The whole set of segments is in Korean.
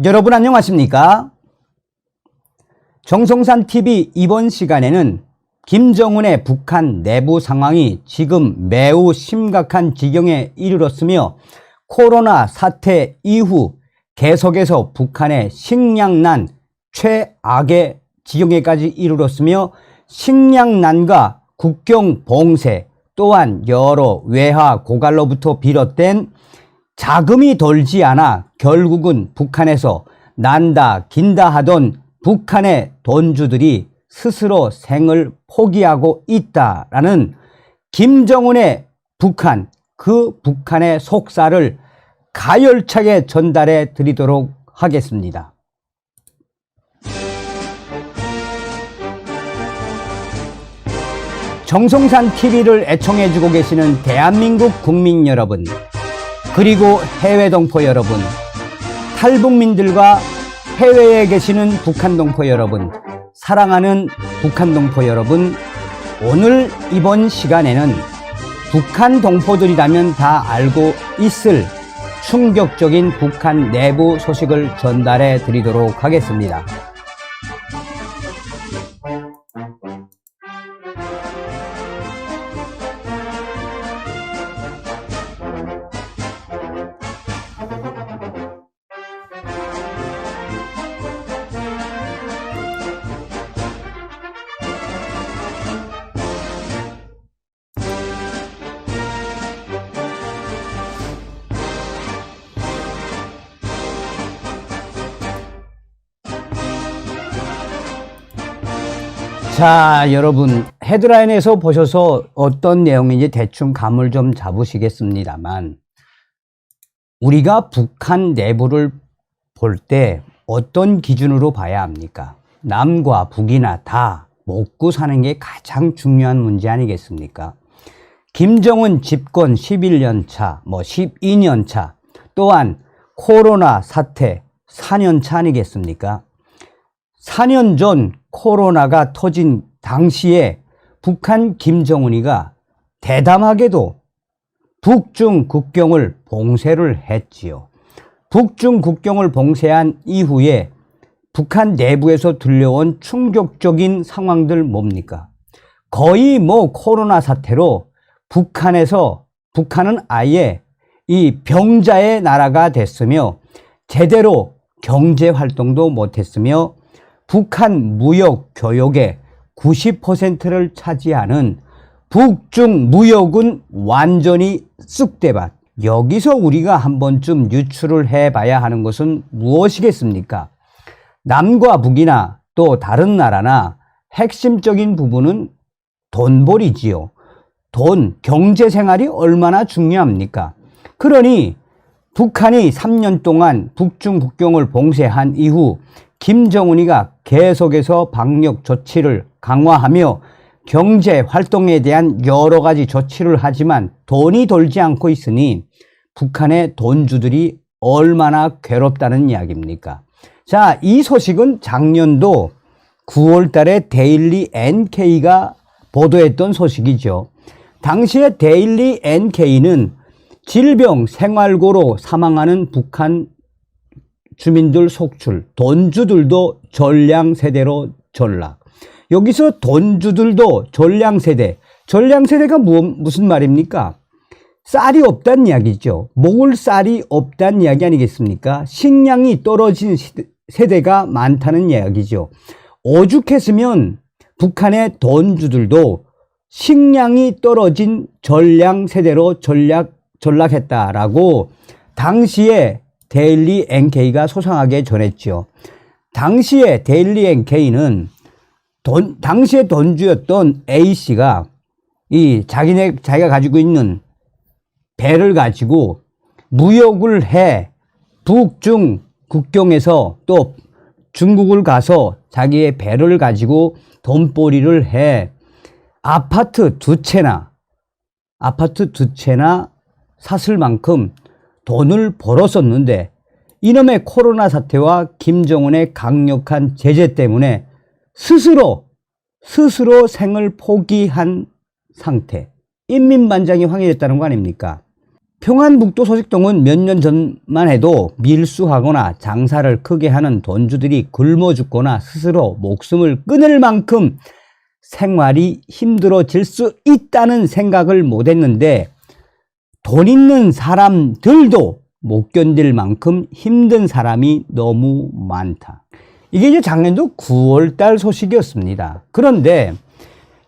여러분 안녕하십니까? 정성산TV 이번 시간에는 김정은의 북한 내부 상황이 지금 매우 심각한 지경에 이르렀으며 코로나 사태 이후 계속해서 북한의 식량난 최악의 지경에까지 이르렀으며 식량난과 국경 봉쇄 또한 여러 외화 고갈로부터 비롯된 자금이 돌지 않아 결국은 북한에서 난다 긴다 하던 북한의 돈주들이 스스로 생을 포기하고 있다라는 김정은의 북한, 그 북한의 속사를 가열차게 전달해 드리도록 하겠습니다. 정성산TV를 애청해주고 계시는 대한민국 국민 여러분, 그리고 해외 동포 여러분, 탈북민들과 해외에 계시는 북한 동포 여러분, 사랑하는 북한 동포 여러분, 오늘 이번 시간에는 북한 동포들이라면 다 알고 있을 충격적인 북한 내부 소식을 전달해 드리도록 하겠습니다. 자, 여러분 헤드라인에서 보셔서 어떤 내용인지 대충 감을 좀 잡으시겠습니다만, 우리가 북한 내부를 볼 때 어떤 기준으로 봐야 합니까? 남과 북이나 다 먹고 사는 게 가장 중요한 문제 아니겠습니까? 김정은 집권 11년 차, 12년 차, 또한 코로나 사태 4년 차 아니겠습니까? 4년 전 코로나가 터진 당시에 북한 김정은이가 대담하게도 북중 국경을 봉쇄를 했지요. 북중 국경을 봉쇄한 이후에 북한 내부에서 들려온 충격적인 상황들 뭡니까? 거의 코로나 사태로 북한은 아예 이 병자의 나라가 됐으며 제대로 경제 활동도 못했으며 북한 무역 교역의 90%를 차지하는 북중 무역은 완전히 쑥대밭. 여기서 우리가 한 번쯤 유추를 해봐야 하는 것은 무엇이겠습니까? 남과 북이나 또 다른 나라나 핵심적인 부분은 돈벌이지요. 경제 생활이 얼마나 중요합니까? 그러니 북한이 3년 동안 북중 국경을 봉쇄한 이후 김정은이가 계속해서 방역 조치를 강화하며 경제 활동에 대한 여러 가지 조치를 하지만 돈이 돌지 않고 있으니 북한의 돈주들이 얼마나 괴롭다는 이야기입니까? 자, 이 소식은 작년도 9월 달에 데일리 NK가 보도했던 소식이죠. 당시에 데일리 NK는 질병, 생활고로 사망하는 북한 주민들 속출, 돈주들도 전량세대로 전락. 여기서 돈주들도 전량세대가 무슨 말입니까? 쌀이 없다는 이야기죠. 먹을 쌀이 없다는 이야기 아니겠습니까? 식량이 떨어진 세대가 많다는 이야기죠. 오죽했으면 북한의 돈주들도 식량이 떨어진 전량세대로 전락했다라고 당시에 데일리 NK가 소상하게 전했죠. 당시에 데일리 NK는 당시에 돈주였던 A씨가 자기가 가지고 있는 배를 가지고 무역을 해 북중 국경에서 또 중국을 가서 자기의 배를 가지고 돈벌이를 해 아파트 두 채나 샀을 만큼 돈을 벌었었는데 이놈의 코로나 사태와 김정은의 강력한 제재 때문에 스스로 생을 포기한 상태, 인민반장이 황해됐다는 거 아닙니까? 평안북도 소식동은 몇 년 전만 해도 밀수하거나 장사를 크게 하는 돈주들이 굶어 죽거나 스스로 목숨을 끊을 만큼 생활이 힘들어질 수 있다는 생각을 못했는데 돈 있는 사람들도 못 견딜 만큼 힘든 사람이 너무 많다. 이게 이제 작년도 9월달 소식이었습니다. 그런데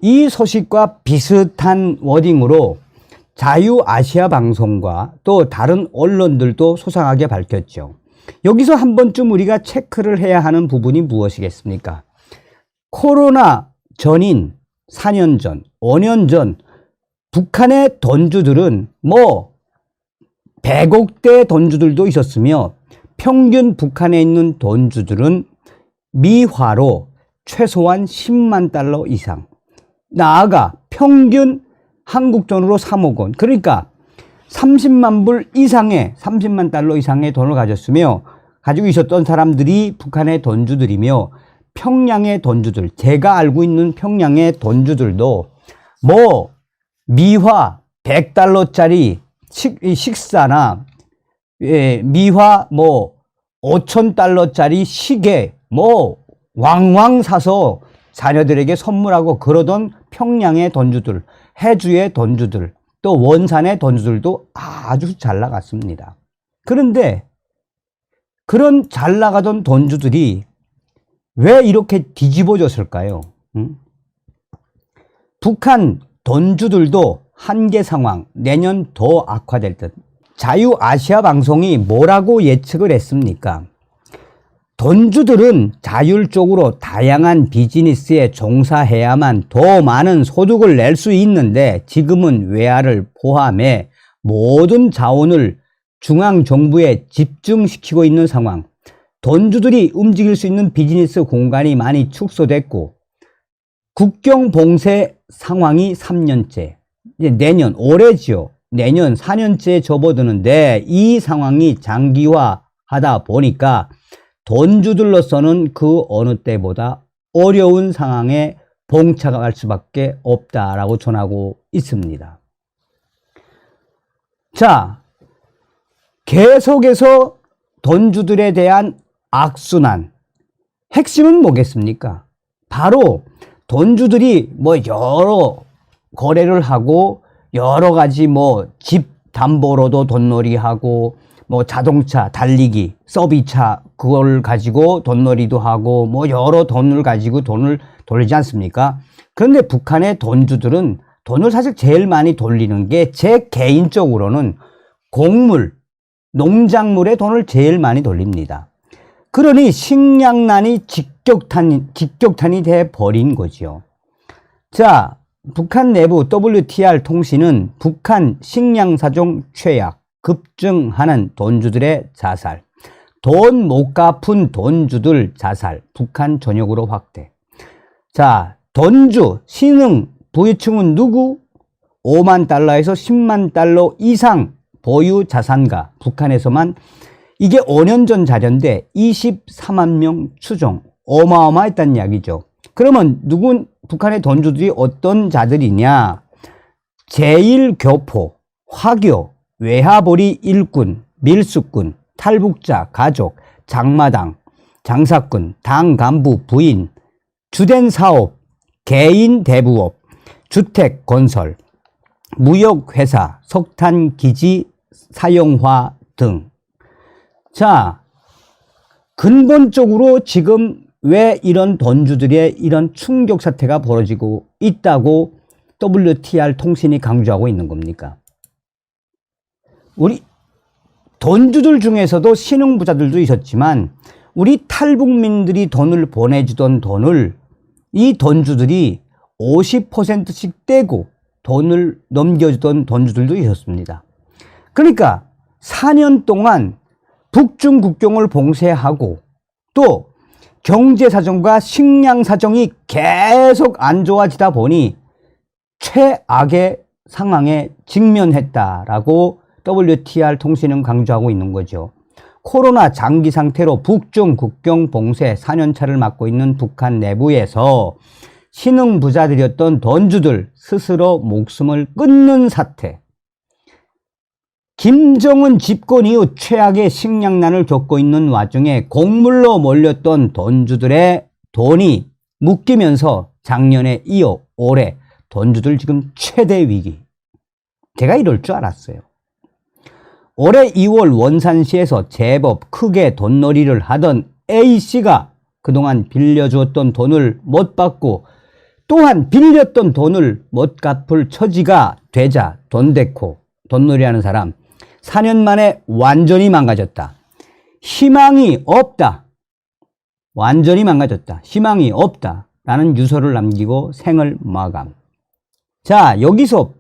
이 소식과 비슷한 워딩으로 자유아시아 방송과 또 다른 언론들도 소상하게 밝혔죠. 여기서 한 번쯤 우리가 체크를 해야 하는 부분이 무엇이겠습니까? 코로나 전인 4년 전, 5년 전 북한의 돈주들은 뭐 100억대 돈주들도 있었으며 평균 북한에 있는 돈주들은 미화로 최소한 10만 달러 이상, 나아가 평균 한국 돈으로 3억 원, 그러니까 30만 불 이상의 30만 달러 이상의 돈을 가졌으며 가지고 있었던 사람들이 북한의 돈주들이며 평양의 돈주들, 제가 알고 있는 평양의 돈주들도 뭐 미화 100달러짜리 식사나 미화 뭐 5,000달러짜리 시계 뭐 왕왕 사서 자녀들에게 선물하고 그러던 평양의 돈주들, 해주의 돈주들, 또 원산의 돈주들도 아주 잘 나갔습니다. 그런데 그런 잘 나가던 돈주들이 왜 이렇게 뒤집어졌을까요? 북한 돈주들도 한계 상황, 내년 더 악화될 듯. 자유아시아 방송이 뭐라고 예측을 했습니까? 돈주들은 자율적으로 다양한 비즈니스에 종사해야만 더 많은 소득을 낼 수 있는데 지금은 외화를 포함해 모든 자원을 중앙정부에 집중시키고 있는 상황. 돈주들이 움직일 수 있는 비즈니스 공간이 많이 축소됐고 국경 봉쇄 상황이 3년째, 이제 내년, 올해지요. 내년 4년째 접어드는데 이 상황이 장기화하다 보니까 돈주들로서는 그 어느 때보다 어려운 상황에 봉착할 수밖에 없다라고 전하고 있습니다. 자, 계속해서 돈주들에 대한 악순환, 핵심은 뭐겠습니까? 바로 돈주들이 뭐 여러 거래를 하고 여러 가지 뭐 집 담보로도 돈놀이하고 뭐 자동차 달리기 서비차 그걸 가지고 돈놀이도 하고 뭐 여러 돈을 가지고 돈을 돌리지 않습니까? 그런데 북한의 돈주들은 돈을 사실 제일 많이 돌리는 게 제 개인적으로는 곡물, 농작물에 돈을 제일 많이 돌립니다. 그러니 식량난이 직격탄이 돼 버린 거죠. 자, 북한 내부 WTR 통신은 북한 식량사정 최악, 급증하는 돈주들의 자살, 돈 못 갚은 돈주들 자살, 북한 전역으로 확대. 자, 돈주, 신흥, 부유층은 누구? 5만 달러에서 10만 달러 이상 보유 자산가, 북한에서만 이게 5년 전 자료인데 24만 명 추정, 어마어마했다는 이야기죠. 그러면 북한의 돈주들이 어떤 자들이냐? 제1교포, 화교, 외화벌이 일꾼, 밀수꾼, 탈북자, 가족, 장마당, 장사꾼, 당 간부, 부인, 주된 사업, 개인 대부업, 주택 건설, 무역회사, 석탄기지 사용화 등. 자, 근본적으로 지금 왜 이런 돈주들의 이런 충격 사태가 벌어지고 있다고 WTR 통신이 강조하고 있는 겁니까? 우리 돈주들 중에서도 신흥부자들도 있었지만 우리 탈북민들이 돈을 보내주던 돈을 이 돈주들이 50%씩 떼고 돈을 넘겨주던 돈주들도 있었습니다. 그러니까 4년 동안 북중 국경을 봉쇄하고 또 경제사정과 식량사정이 계속 안 좋아지다 보니 최악의 상황에 직면했다라고 WTR 통신은 강조하고 있는 거죠. 코로나 장기 상태로 북중 국경 봉쇄 4년차를 맞고 있는 북한 내부에서 신흥 부자들이었던 돈주들 스스로 목숨을 끊는 사태. 김정은 집권 이후 최악의 식량난을 겪고 있는 와중에 곡물로 몰렸던 돈주들의 돈이 묶이면서 작년에 이어 올해 돈주들 지금 최대 위기. 제가 이럴 줄 알았어요. 올해 2월 원산시에서 제법 크게 돈놀이를 하던 A씨가 그동안 빌려주었던 돈을 못 받고 또한 빌렸던 돈을 못 갚을 처지가 되자 돈놀이하는 사람 4년 만에 완전히 망가졌다. 희망이 없다. 완전히 망가졌다. 희망이 없다. 라는 유서를 남기고 생을 마감. 자, 여기서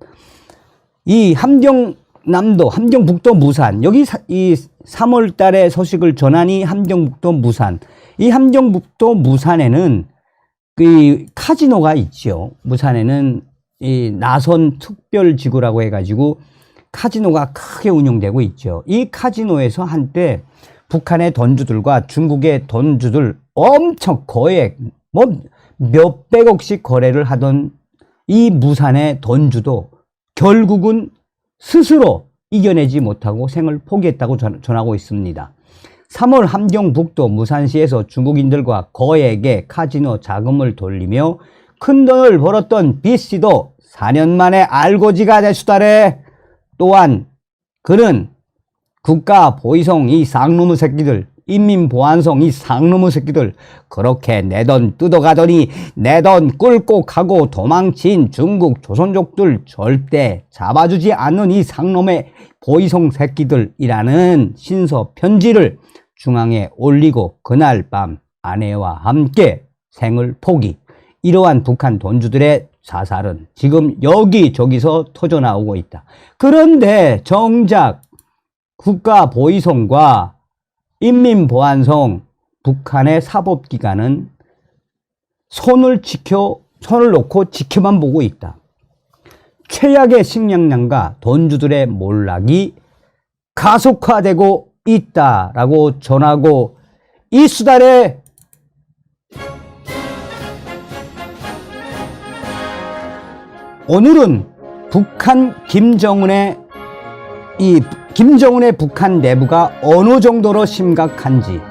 이 함경북도 무산, 여기 이 3월 달에 소식을 전하니 함경북도 무산. 이 함경북도 무산에는 그 카지노가 있죠. 무산에는 이 나선 특별지구라고 해가지고 카지노가 크게 운영되고 있죠. 이 카지노에서 한때 북한의 돈주들과 중국의 돈주들 엄청 거액 몇백억씩 거래를 하던 이 무산의 돈주도 결국은 스스로 이겨내지 못하고 생을 포기했다고 전하고 있습니다. 3월 함경북도 무산시에서 중국인들과 거액의 카지노 자금을 돌리며 큰돈을 벌었던 B씨도 4년 만에 알고지가 되수달해. 또한 그는 국가보위성 이 쌍놈의 새끼들, 인민보안성 이 쌍놈의 새끼들 그렇게 내 돈 뜯어가더니 내 돈 꿀꺽하고 도망친 중국 조선족들 절대 잡아주지 않는 이 쌍놈의 보위성 새끼들이라는 신서 편지를 중앙에 올리고 그날 밤 아내와 함께 생을 포기. 이러한 북한 돈주들의 자살은 지금 여기저기서 터져나오고 있다. 그런데 정작 국가보위성과 인민보안성 북한의 사법기관은 손을 놓고 지켜만 보고 있다. 최악의 식량난과 돈주들의 몰락이 가속화되고 있다라고 전하고 이 수달에 오늘은 김정은의 북한 내부가 어느 정도로 심각한지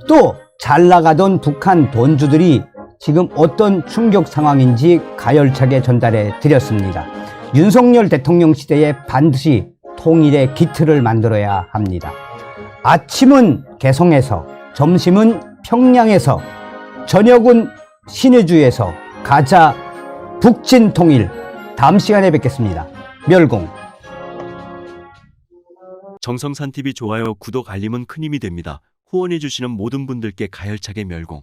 또 잘 나가던 북한 돈주들이 지금 어떤 충격 상황인지 가열차게 전달해 드렸습니다. 윤석열 대통령 시대에 반드시 통일의 기틀을 만들어야 합니다. 아침은 개성에서, 점심은 평양에서, 저녁은 신의주에서 가자 북진 통일. 다음 시간에 뵙겠습니다. 멸공. 정성산TV 좋아요, 구독, 알림은 큰 힘이 됩니다. 후원해주시는 모든 분들께 가열차게 멸공.